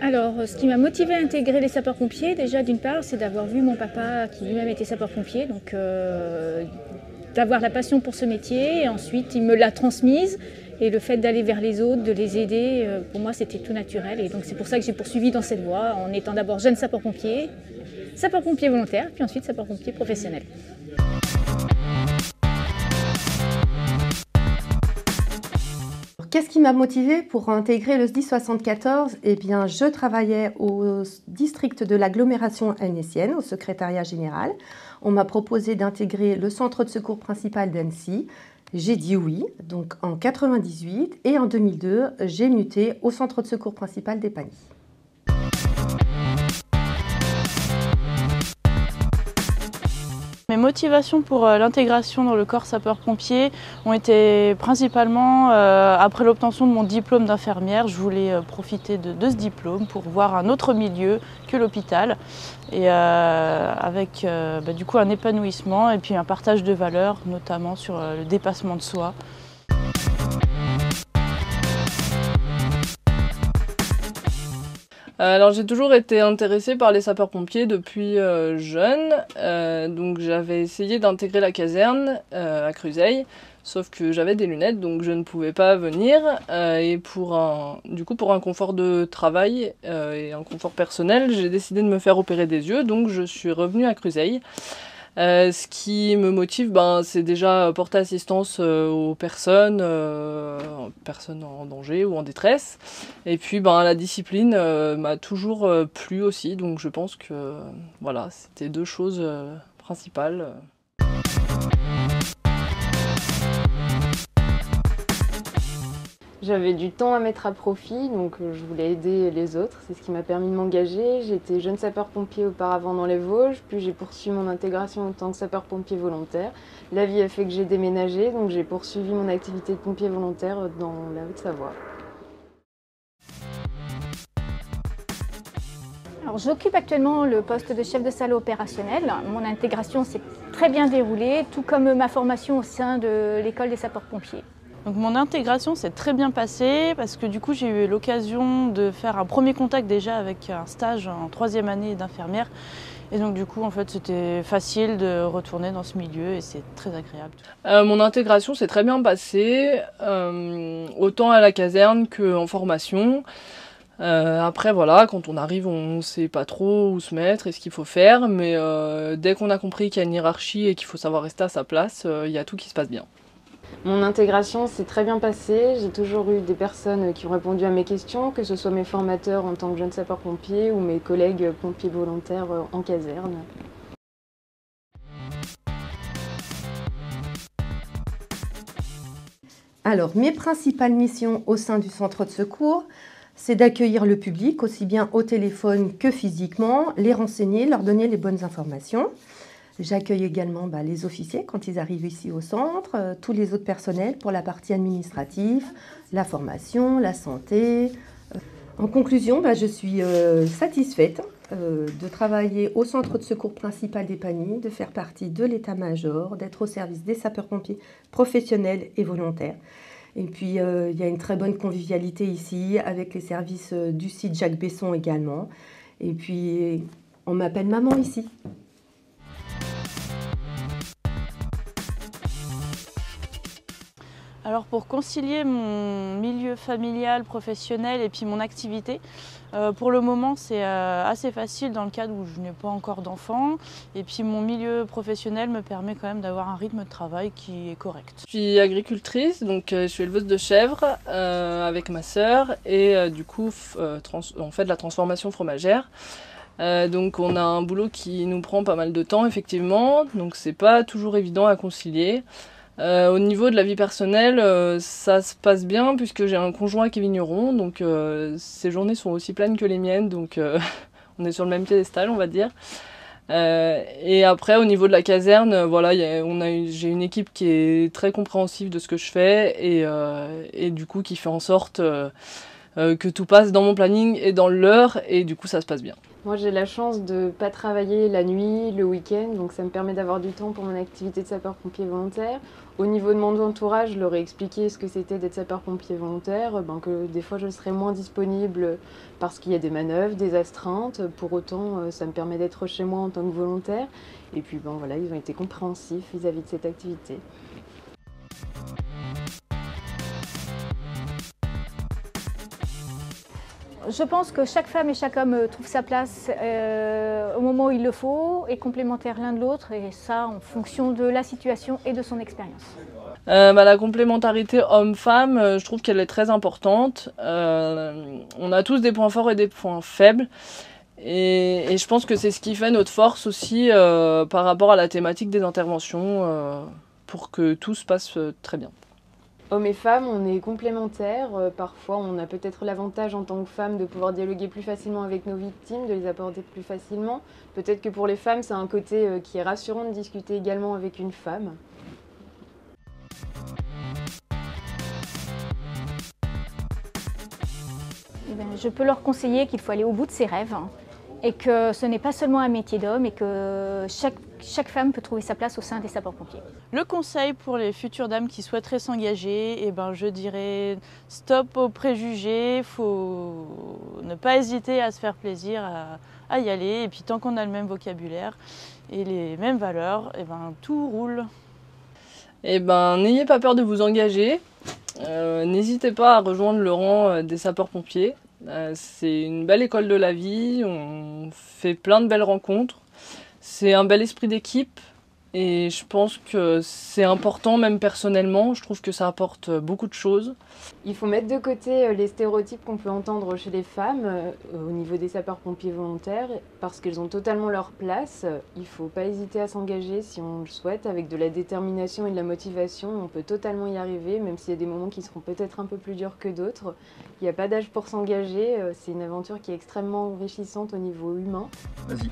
Alors, ce qui m'a motivée à intégrer les sapeurs-pompiers, déjà d'une part, c'est d'avoir vu mon papa qui lui-même était sapeur-pompier, donc d'avoir la passion pour ce métier, et ensuite il me l'a transmise, et le fait d'aller vers les autres, de les aider, pour moi c'était tout naturel, et donc c'est pour ça que j'ai poursuivi dans cette voie, en étant d'abord jeune sapeur-pompier, sapeur-pompier volontaire, puis ensuite sapeur-pompier professionnel. Qu'est-ce qui m'a motivée pour intégrer le SDIS 74? Eh bien, je travaillais au district de l'agglomération aulnaysienne, au secrétariat général. On m'a proposé d'intégrer le centre de secours principal d'Annecy. J'ai dit oui, donc en 98, et en 2002, j'ai muté au centre de secours principal d'Épagny. Mes motivations pour l'intégration dans le corps sapeur-pompier ont été principalement après l'obtention de mon diplôme d'infirmière. Je voulais profiter de ce diplôme pour voir un autre milieu que l'hôpital et avec du coup un épanouissement et puis un partage de valeurs, notamment sur le dépassement de soi. Alors j'ai toujours été intéressée par les sapeurs-pompiers depuis jeune, donc j'avais essayé d'intégrer la caserne à Cruseilles, sauf que j'avais des lunettes donc je ne pouvais pas venir, et pour un confort de travail et un confort personnel, j'ai décidé de me faire opérer des yeux, donc je suis revenue à Cruseilles. Ce qui me motive, c'est déjà porter assistance aux personnes en danger ou en détresse. Et puis la discipline m'a toujours plu aussi, donc je pense que voilà, c'était deux choses principales. J'avais du temps à mettre à profit, donc je voulais aider les autres, c'est ce qui m'a permis de m'engager. J'étais jeune sapeur-pompier auparavant dans les Vosges, puis j'ai poursuivi mon intégration en tant que sapeur-pompier volontaire. La vie a fait que j'ai déménagé, donc j'ai poursuivi mon activité de pompier volontaire dans la Haute-Savoie. Alors, j'occupe actuellement le poste de chef de salle opérationnel. Mon intégration s'est très bien déroulée, tout comme ma formation au sein de l'école des sapeurs-pompiers. Donc mon intégration s'est très bien passée parce que du coup j'ai eu l'occasion de faire un premier contact déjà avec un stage en 3e année d'infirmière. Et donc du coup en fait c'était facile de retourner dans ce milieu et c'est très agréable. Mon intégration s'est très bien passée, autant à la caserne qu'en formation. Après voilà, quand on arrive on sait pas trop où se mettre et ce qu'il faut faire, mais dès qu'on a compris qu'il y a une hiérarchie et qu'il faut savoir rester à sa place, il y a tout qui se passe bien. Mon intégration s'est très bien passée, j'ai toujours eu des personnes qui ont répondu à mes questions, que ce soit mes formateurs en tant que jeune sapeur-pompier ou mes collègues pompiers volontaires en caserne. Alors, mes principales missions au sein du centre de secours, c'est d'accueillir le public, aussi bien au téléphone que physiquement, les renseigner, leur donner les bonnes informations. J'accueille également les officiers quand ils arrivent ici au centre, tous les autres personnels pour la partie administrative, la formation, la santé. En conclusion, je suis satisfaite de travailler au centre de secours principal d'Épagny, de faire partie de l'état-major, d'être au service des sapeurs-pompiers professionnels et volontaires. Et puis, il y a une très bonne convivialité ici, avec les services du site Jacques Besson également. Et puis, on m'appelle maman ici. Alors pour concilier mon milieu familial, professionnel et puis mon activité, pour le moment c'est assez facile dans le cadre où je n'ai pas encore d'enfants et puis mon milieu professionnel me permet quand même d'avoir un rythme de travail qui est correct. Je suis agricultrice, donc je suis éleveuse de chèvres avec ma sœur et du coup on fait de la transformation fromagère. Donc on a un boulot qui nous prend pas mal de temps effectivement, donc c'est pas toujours évident à concilier. Au niveau de la vie personnelle, ça se passe bien puisque j'ai un conjoint qui est vigneron, donc ses journées sont aussi pleines que les miennes, donc on est sur le même piédestal on va dire. Et après au niveau de la caserne, voilà, j'ai une équipe qui est très compréhensive de ce que je fais et du coup qui fait en sorte que tout passe dans mon planning et dans l'heure et du coup ça se passe bien. Moi, j'ai la chance de ne pas travailler la nuit, le week-end, donc ça me permet d'avoir du temps pour mon activité de sapeur-pompier volontaire. Au niveau de mon entourage, je leur ai expliqué ce que c'était d'être sapeur-pompier volontaire, que des fois je serais moins disponible parce qu'il y a des manœuvres, des astreintes. Pour autant, ça me permet d'être chez moi en tant que volontaire. Et puis voilà, ils ont été compréhensifs vis-à-vis de cette activité. Je pense que chaque femme et chaque homme trouve sa place au moment où il le faut, et complémentaires l'un de l'autre, et ça en fonction de la situation et de son expérience. La complémentarité homme-femme, je trouve qu'elle est très importante. On a tous des points forts et des points faibles. Et je pense que c'est ce qui fait notre force aussi par rapport à la thématique des interventions pour que tout se passe très bien. Hommes et femmes, on est complémentaires. Parfois, on a peut-être l'avantage en tant que femme de pouvoir dialoguer plus facilement avec nos victimes, de les aborder plus facilement. Peut-être que pour les femmes, c'est un côté qui est rassurant de discuter également avec une femme. Je peux leur conseiller qu'il faut aller au bout de ses rêves, et que ce n'est pas seulement un métier d'homme, et que chaque femme peut trouver sa place au sein des sapeurs-pompiers. Le conseil pour les futures dames qui souhaiteraient s'engager, je dirais stop aux préjugés, il faut ne pas hésiter à se faire plaisir, à y aller. Et puis tant qu'on a le même vocabulaire et les mêmes valeurs, tout roule. N'ayez pas peur de vous engager, n'hésitez pas à rejoindre le rang des sapeurs-pompiers. C'est une belle école de la vie, on fait plein de belles rencontres. C'est un bel esprit d'équipe et je pense que c'est important, même personnellement, je trouve que ça apporte beaucoup de choses. Il faut mettre de côté les stéréotypes qu'on peut entendre chez les femmes au niveau des sapeurs-pompiers volontaires parce qu'elles ont totalement leur place. Il ne faut pas hésiter à s'engager si on le souhaite. Avec de la détermination et de la motivation, on peut totalement y arriver, même s'il y a des moments qui seront peut-être un peu plus durs que d'autres. Il n'y a pas d'âge pour s'engager, c'est une aventure qui est extrêmement enrichissante au niveau humain. Vas-y.